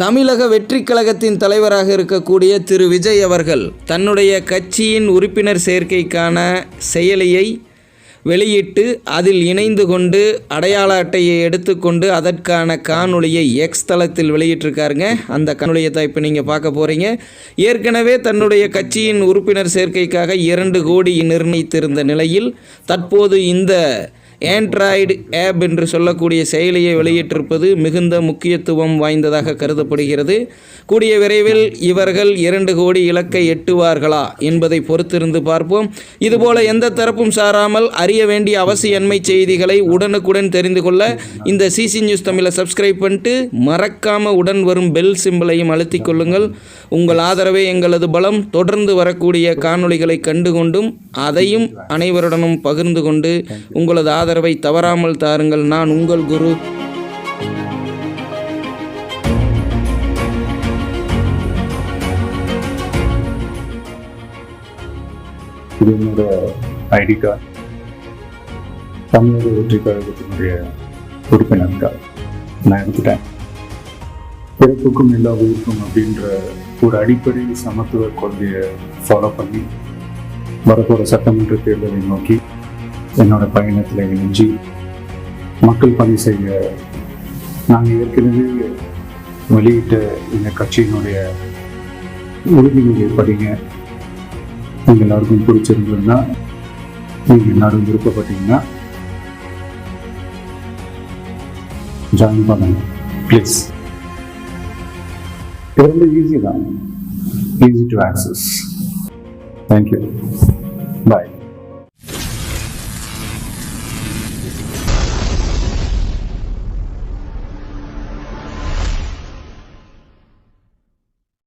தமிழக வெற்றிக் கழகத்தின் தலைவராக இருக்கக்கூடிய திரு விஜய் அவர்கள் தன்னுடைய கட்சியின் உறுப்பினர் சேர்க்கைக்கான செயலியை வெளியிட்டு அதில் இணைந்து கொண்டு அடையாள அட்டையை எடுத்துக்கொண்டு அதற்கான காணொளியை எக்ஸ் தளத்தில் வெளியிட்டிருக்காருங்க. அந்த காணொளியை தான் இப்போ நீங்கள் பார்க்க போகிறீங்க. ஏற்கனவே தன்னுடைய கட்சியின் உறுப்பினர் சேர்க்கைக்காக 2 கோடி நிர்ணயித்திருந்த நிலையில் தற்போது இந்த ஆண்ட்ராய்டு ஆப் என்று சொல்லக்கூடிய செயலியை வெளியிட்டிருப்பது மிகுந்த முக்கியத்துவம் வாய்ந்ததாக கருதப்படுகிறது. கூடிய விரைவில் இவர்கள் 2 கோடி இலக்கை எட்டுவார்களா என்பதை பொறுத்திருந்து பார்ப்போம். இதுபோல எந்த தரப்பும் சாராமல் அறிய வேண்டிய அவசியன்மை செய்திகளை உடனுக்குடன் தெரிந்து கொள்ள இந்த சிசி நியூஸ் தமிழை சப்ஸ்கிரைப் பண்ணிட்டு மறக்காமல் உடன் வரும் பெல் சிம்பிளையும் அழுத்திக் கொள்ளுங்கள். உங்கள் ஆதரவே எங்களது பலம். தொடர்ந்து வரக்கூடிய காணொளிகளை கண்டுகொண்டும் அதையும் அனைவருடனும் பகிர்ந்து கொண்டு உங்களது ஆதரவை தவறாமல் தாருங்கள். நான் உங்கள் குரு. இது என்னோட ஐடி கார்டு. தமிழக வெற்றி கழகத்தினுடைய உறுப்பினர் கார்டு நான் எடுத்துட்டேன். பிறப்புக்கும் எல்லா உயிருக்கும் அப்படின்ற ஒரு அடிப்படை சமத்துவ கொள்கையை ஃபாலோ பண்ணி வரப்போகிற சட்டமன்ற தேர்தலை நோக்கி என்னோட பயணத்தில் இணைஞ்சி மக்கள் பணி செய்ய நாங்கள் ஏற்கனவே வெளியிட்ட இந்த கட்சியினுடைய உறுதிமொழியை படிங்க. நீங்கள் எல்லாருக்கும் பிடிச்சிருந்ததுன்னா, நீங்கள் எல்லாரும் விருப்பப்பட்டீங்கன்னா ஜாயின் பண்ணுங்க ப்ளீஸ். இது ரொம்ப ஈஸி தான், ஈஸி டு ஆக்சஸ். தேங்க்யூ.